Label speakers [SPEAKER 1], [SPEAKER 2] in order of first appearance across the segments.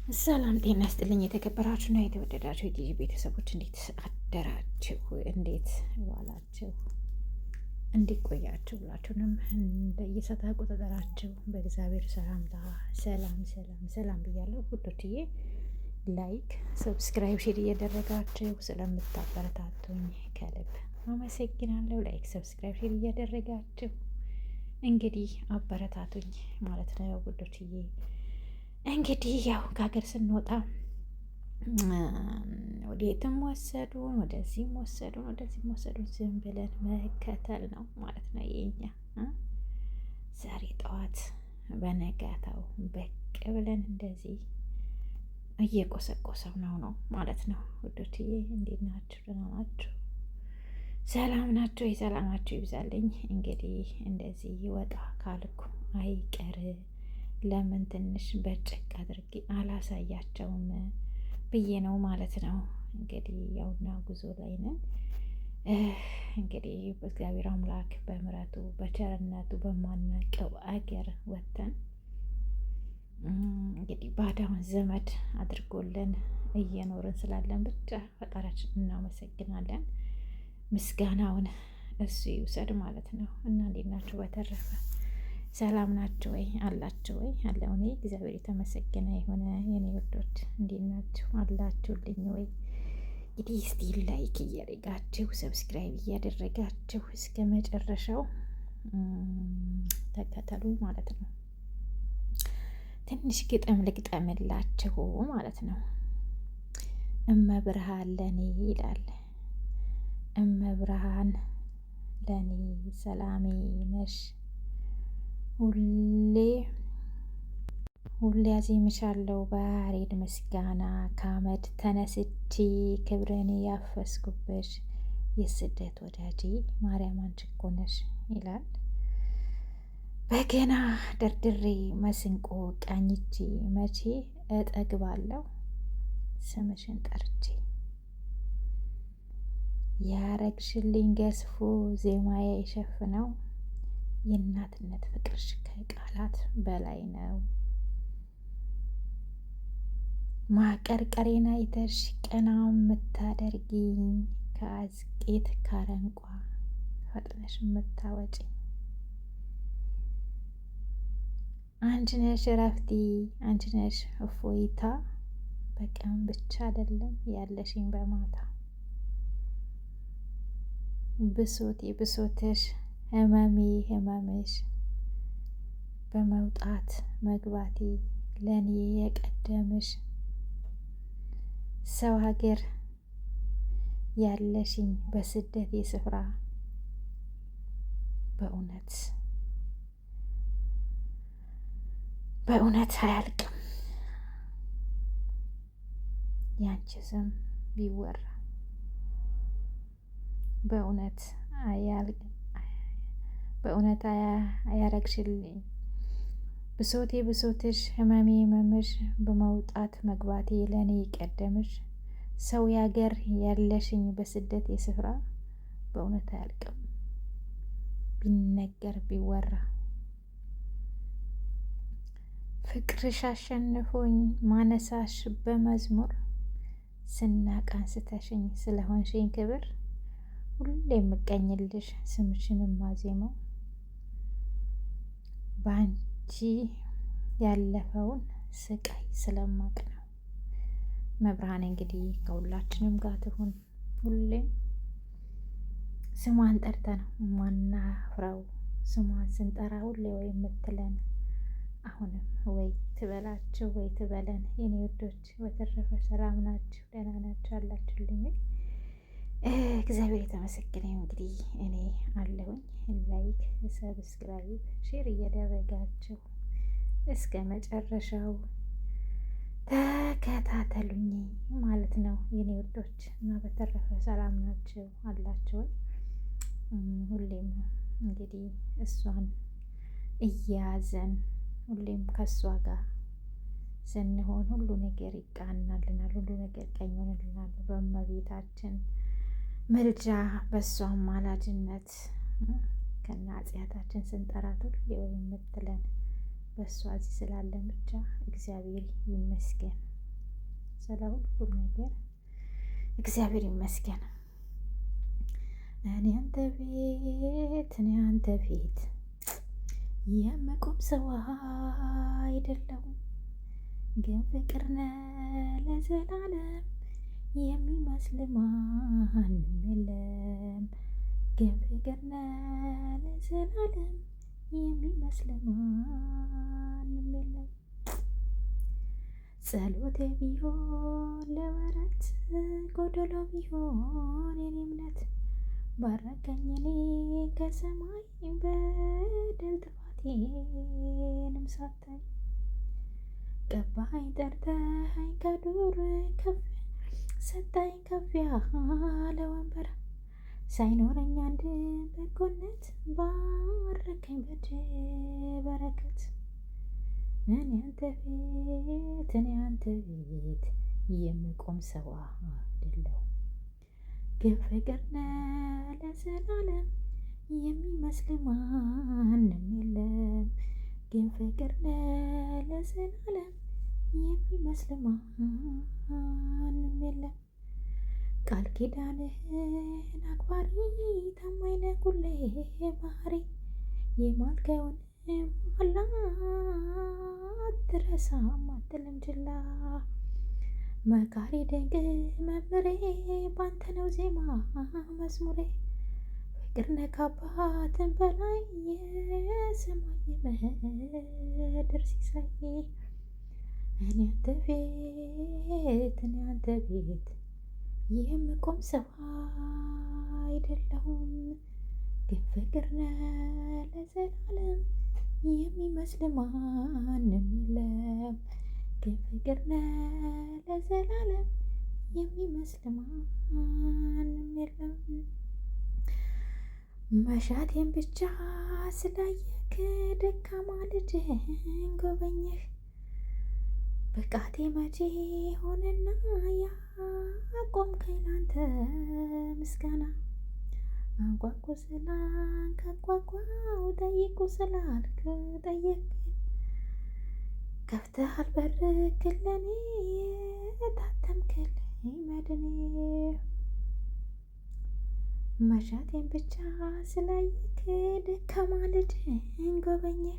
[SPEAKER 1] ሰላም ጤና ይስጥልኝ። የተከበራችሁና የተወደዳችሁ የቲጂ ቤተሰቦች እንዴት አደራችሁ? እንዴት ዋላችሁ? እንዴት ቆያችሁ? ሁላችሁንም እንደየሰዓት አቆጣጠራችሁ በእግዚአብሔር ሰላምታ ሰላም ብያለሁ። ውዶችዬ ላይክ፣ ሰብስክራይብ፣ ሼር እያደረጋችሁ ስለምታበረታቱኝ ከልብ አመሰግናለሁ። ላይክ፣ ሰብስክራይብ፣ ሼር እያደረጋችሁ እንግዲህ አበረታቱኝ ማለት ነው ውዶችዬ። እንግዲህ ያው ከሀገር ስንወጣ ወዴትም ወሰዱን፣ ወደዚህም ወሰዱን ዝም ብለን መከተል ነው ማለት ነው የኛ። ዛሬ ጠዋት በነጋታው በቅ ብለን እንደዚህ እየቆሰቆሰው ነው ማለት ነው ውዶችዬ። እንዴት ናችሁ? ደህና ናችሁ? ሰላም ናችሁ? የሰላማችሁ ይብዛልኝ። እንግዲህ እንደዚህ ይወጣ ካልኩ አይቀር ለምን ትንሽ በጭቅ አድርጌ አላሳያቸውም ብዬ ነው ማለት ነው። እንግዲህ ያውና ጉዞ ላይ ነን። እንግዲህ በእግዚአብሔር አምላክ በምሕረቱ በቸርነቱ በማናቀው አገር ወጥተን እንግዲህ ባዳውን ዘመድ አድርጎልን እየኖርን ስላለን ብቻ ፈጣሪያችን እናመሰግናለን። ምስጋናውን እሱ ይውሰድ ማለት ነው። እና እንዴት ናችሁ? በተረፈ ሰላም ናችሁ ወይ? አላችሁ ወይ? አለው። እኔ እግዚአብሔር የተመሰገነ የሆነ የኔ ወዶች እንዴት ናችሁ? አላችሁልኝ ወይ? እንግዲህ እስቲ ላይክ እያደረጋችሁ ሰብስክራይብ እያደረጋችሁ እስከ መጨረሻው ተከተሉኝ ማለት ነው። ትንሽ ግጥም ልግጠምላችሁ ማለት ነው። እመብርሃን ለኔ ይላል። እመብርሃን ለኔ ሰላሜ ነሽ፣ ሁሌ አዜምሻለሁ ባሬድ ምስጋና፣ ከአመድ ተነስቼ ክብርን ያፈስኩብሽ፣ የስደት ወዳጄ ማርያም አንቺ እኮ ነሽ ይላል። በገና ደርድሬ መስንቆ ቃኝቼ፣ መቼ እጠግባለሁ ስምሽን ጠርቼ፣ ያረግሽልኝ ገዝፎ ዜማዬ የሸፍነው፣ የእናትነት ፍቅርሽ ከቃላት በላይ ነው። ማቀርቀሬን አይተሽ ቀና የምታደርጊኝ፣ ከአዝቄት ካረንቋ ፈጥነሽ የምታወጪኝ፣ አንቺ ነሽ እረፍቴ፣ አንቺ ነሽ እፎይታ፣ በቀን ብቻ አይደለም ያለሽኝ በማታ። ብሶቴ ብሶትሽ፣ ህመሜ ህመምሽ፣ በመውጣት መግባቴ ለኔ የቀደምሽ፣ ሰው ሀገር ያለሽኝ በስደቴ ስፍራ፣ በእውነት አያልቅም ያንቺ ስም ቢወራ፣ በእውነት አያረግሽልኝ። ብሶቴ ብሶትሽ፣ ህመሜ ህመምሽ፣ በመውጣት መግባቴ ለእኔ ቀደምሽ፣ ሰው ያገር ያለሽኝ በስደት የስፍራ፣ በእውነት አያልቅም ቢነገር ቢወራ። ፍቅርሽ አሸንፎኝ ማነሳሽ በመዝሙር፣ ስናቅ አንስተሽኝ ስለሆንሽኝ ክብር፣ ሁሌ የምቀኝልሽ ስምሽንም ማዜመው፣ በአንቺ ያለፈውን ስቃይ ስለማቅ ነው። መብርሃን እንግዲህ ከሁላችንም ጋር ትሁን። ሁሌም ስሟን ጠርተን ማናፍረው፣ ስሟን ስንጠራ ሁሌ ወይ የምትለን፣ አሁንም ወይ ትበላችሁ ወይ ትበለን የኔ ውዶች። በተረፈ ሰላም ናችሁ? ደህና ናችሁ? አላችሁልኝ? እግዚአብሔር የተመሰገነ። እንግዲህ እኔ አለሁኝ። ላይክ ሰብስክራይብ ሼር እያደረጋችሁ እስከ መጨረሻው ተከታተሉኝ ማለት ነው የኔ ውዶች። እና በተረፈ ሰላም ናችሁ? አላችሁን? ሁሌም እንግዲህ እሷን እያዘን ሁሌም ከእሷ ጋር ስንሆን ሁሉ ነገር ይቃናልናል፣ ሁሉ ነገር ቀኝ ሆንልናል። በእመቤታችን ምልጃ በእሷ አማላጅነት ከነ ኃጢአታችን ስንጠራት ሁሌ ወይ የምትለን በእሷ እዚህ ስላለን ብቻ እግዚአብሔር ይመስገን ስለ ሁሉም ነገር እግዚአብሔር ይመስገን። እኔ አንተ ፊት የምቆም ሰው አይደለሁም፣ ግን ፍቅር ነህ ለዘላለም የሚመስል ማንም የለም። ግን ፍቅር ነህ ለዘላለም የሚመስል ማንም የለም። ጸሎቴ ቢሆን ለወረት ጎደሎ ቢሆን የኔ እምነት ባረከኝ እኔ ከሰማይ በደል ጥፋቴንም ሳታይ ቀባኸኝ ጠርተኸኝ ከዱር ከፍ ሰጠኝ ከፍ ያለ ወንበር ሳይኖረኝ አንድ በጎነት ባረከኝ በረከት። እኔ አንተ ቤት የምቆም ሰው አይደለሁም፣ ግን ፍቅር ነህ ለዘላለም የሚመስል ማንም የለም። ግን ፍቅር ነህ ለዘላለም የሚመስል ማንም የለም። ቃል ኪዳንህን አክባሪ ታማኝ ነህ ሁሌ ባህሪ የማልከውን መሐላ አትረሳም አትልም ችላ። መካሪ ድንቅ መምህሬ ባንተ ነው ዜማ መዝሙሬ ፍቅር ነህ ከአባትም በላይ የሰማይ የምድር ሲሳይ። እኔ አንተ ቤት የምቆም ሰው አይደለሁም፣ ግን ፍቅር ነህ ለዘላለም የሚመስል ማንም የለም። ግን ፍቅር ነህ ለዘላለም የሚመስል ማንም የለም። መሻቴን ብቻ ስላየክ ደካማ ልጅህን ጎበኘህ ብቃቴ መቼ ሆነና ያቆምከኝ ላንተ ምስጋና። አንኳኩ ስላልክ አንኳኳው፣ ጠይቁ ስላልክ ጠየቅን። ከፍተሃል በርክ ለኔ የታተምክልኝ መድኔ። መሻቴን ብቻ ስላየክ ደካማ ልጅህን ጎበኘህ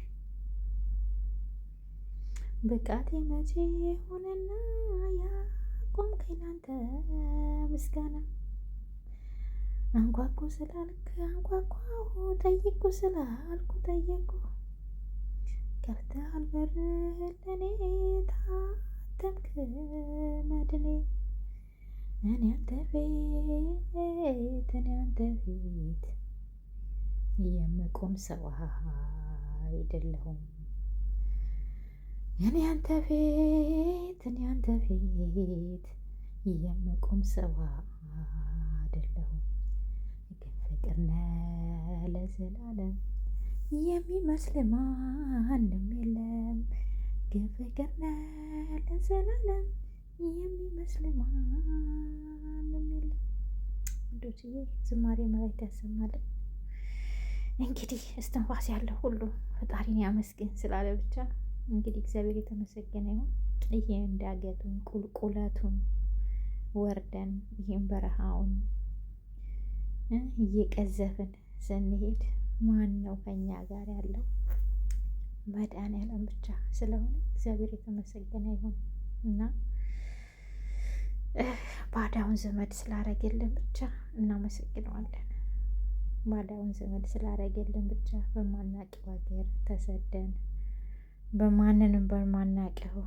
[SPEAKER 1] ብቃቴ መቼ ሆነና ያቆምከኝ ላንተ ምስጋና። አንኳኩ ስላልክ አንኳኳሁ፣ ጠይቁ ስላልኩ ጠየቁ። ከፍተሃል በርህ ለኔ ታተምክ መድኔ። እኔ አንተ ፊት የምቆም ሰው አይደለሁም፣ እኔ አንተ ፊት የምቆም ሰው አይደለሁም፣ ግን ፍቅር ነህ ለዘላለም የሚመስል ማንም የለም። ግን ፍቅር ነህ ለዘላለም የሚመስል ማንም የለም። ወዶችዬ ዝማሬ መላእክት ያሰማልን። እንግዲህ እስትንፋስ ያለው ሁሉ ፈጣሪን ያመስግን ስላለ ብቻ እንግዲህ እግዚአብሔር የተመሰገነ ይሁን። ይሄ እንዳገቱን ቁልቁለቱን ወርደን ይህን በረሃውን እየቀዘፍን ስንሄድ ማን ነው ከኛ ጋር ያለው? መድኃኒዓለም ብቻ ስለሆነ እግዚአብሔር የተመሰገነ ይሁን እና ባዳውን ዘመድ ስላረገልን ብቻ እናመሰግነዋለን። ባዳውን ዘመድ ስላረገልን ብቻ በማናውቀው ሀገር ተሰደን በማንንም በማናውቀው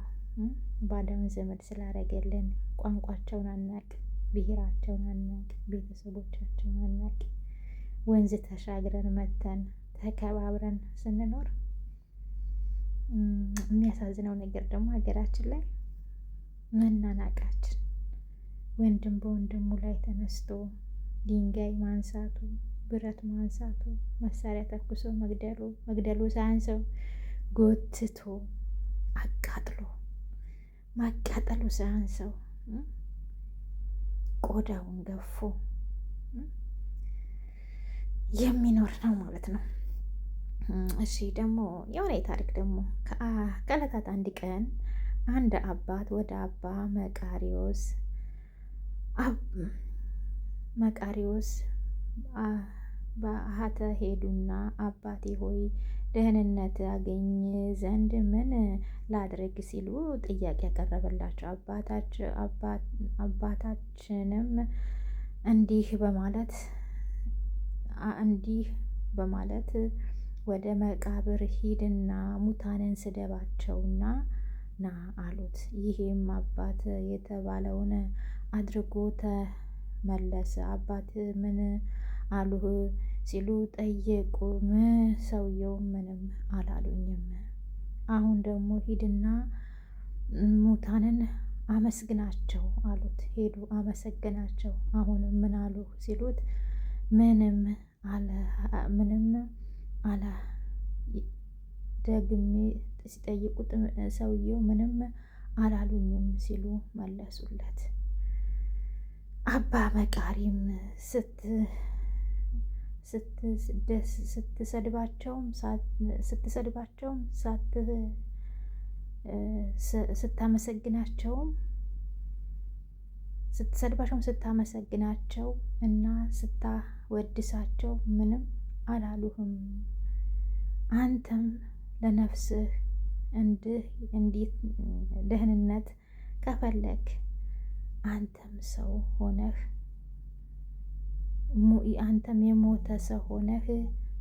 [SPEAKER 1] ባዳውን ዘመድ ስላረገልን ቋንቋቸውን አናቅ፣ ብሔራቸውን አናቅ፣ ቤተሰቦቻቸውን አናቅ፣ ወንዝ ተሻግረን መተን ተከባብረን ስንኖር የሚያሳዝነው ነገር ደግሞ ሀገራችን ላይ መናናቃችን፣ ወንድም በወንድሙ ላይ ተነስቶ ድንጋይ ማንሳቱ፣ ብረት ማንሳቱ፣ መሳሪያ ተኩሶ መግደሉ ሳያንሰው ጎትቶ አቃጥሎ ማቃጠሉ ሳያንሰው ቆዳውን ገፎ የሚኖር ነው ማለት ነው። እሺ ደግሞ የሆነ ታሪክ ደግሞ ከዕለታት አንድ ቀን አንድ አባት ወደ አባ መቃሪዎስ በአሃተ ሄዱና አባቴ ሆይ ደህንነት አገኝ ዘንድ ምን ላድርግ ሲሉ ጥያቄ ያቀረበላቸው። አባታችንም እንዲህ በማለት ወደ መቃብር ሂድና ሙታንን ስደባቸውና ና አሉት። ይሄም አባት የተባለውን አድርጎ ተመለሰ። አባት ምን አሉህ ሲሉ ጠየቁም። ሰውየው ምንም አላሉኝም። አሁን ደግሞ ሂድና ሙታንን አመስግናቸው አሉት። ሄዱ አመሰግናቸው። አሁንም ምን አሉ ሲሉት ምንም አለ። ደግሜ ሲጠይቁት ሰውየው ምንም አላሉኝም ሲሉ መለሱለት። አባ መቃሪም ስትሰድባቸውም ስታመሰግናቸው እና ስታወድሳቸው ምንም አላሉህም። አንተም ለነፍስህ እንዴት ደህንነት ከፈለግ አንተም የሞተ ሰው ሆነህ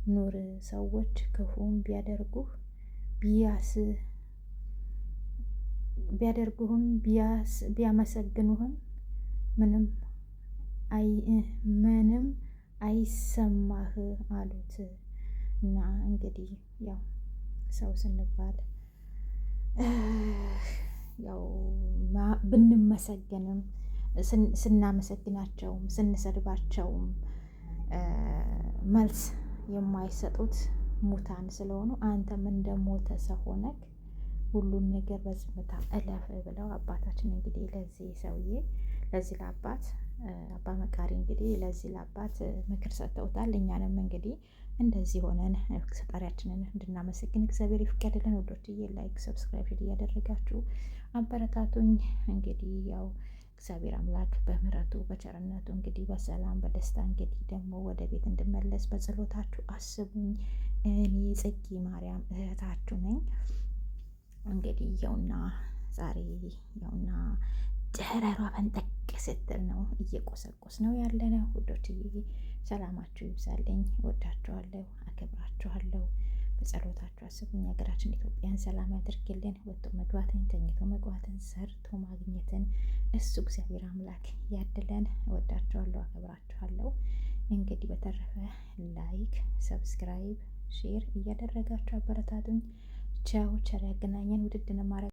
[SPEAKER 1] ኑር። ሰዎች ክፉም ቢያደርጉህም ቢያመሰግኑህም ምንም አይሰማህ አሉት። እና እንግዲህ ያው ሰው ስንባል ያው ብንመሰገንም ስናመሰግናቸውም ስንሰድባቸውም መልስ የማይሰጡት ሙታን ስለሆኑ አንተም እንደሞተ ሰው ሆነህ ሁሉን ነገር በዝምታ እለፍ ብለው አባታችን እንግዲህ ለዚህ ሰውዬ ለዚህ ለአባት አባ መቃሪ እንግዲህ ለዚህ ለአባት ምክር ሰጥተውታል። እኛንም እንግዲህ እንደዚህ ሆነን ፈጣሪያችንን እንድናመሰግን እግዚአብሔር ይፍቀድልን። ወዶችዬ ላይክ ሰብስክራይብ እያደረጋችሁ አበረታቱኝ። እንግዲህ ያው እግዚአብሔር አምላክ በምሕረቱ በቸርነቱ እንግዲህ በሰላም በደስታ እንግዲህ ደግሞ ወደ ቤት እንድመለስ በጸሎታችሁ አስቡኝ። እኔ ጽጌ ማርያም እህታችሁ ነኝ። እንግዲህ ያውና ዛሬ ያውና ጨረሯ ፈንጠቅ ስትል ነው እየቆሰቆስ ነው ያለነው። ውዶችዬ ሰላማችሁ ይብዛልኝ። ወዳችኋለሁ፣ አከብራችኋለሁ። በጸሎታችሁ አስቡኝ። ሀገራችን ኢትዮጵያን ሰላም ያድርግልን። ወጥቶ መግባትን ተኝቶ መግባትን ሰርቶ ማግኘትን እሱ እግዚአብሔር አምላክ ያድለን። ወዳችኋለሁ፣ አከብራችኋለሁ። እንግዲህ በተረፈ ላይክ፣ ሰብስክራይብ፣ ሼር እያደረጋችሁ አበረታቱኝ። ቻው፣ ቸር ያገናኘን። ውድድ ነው ማድረግ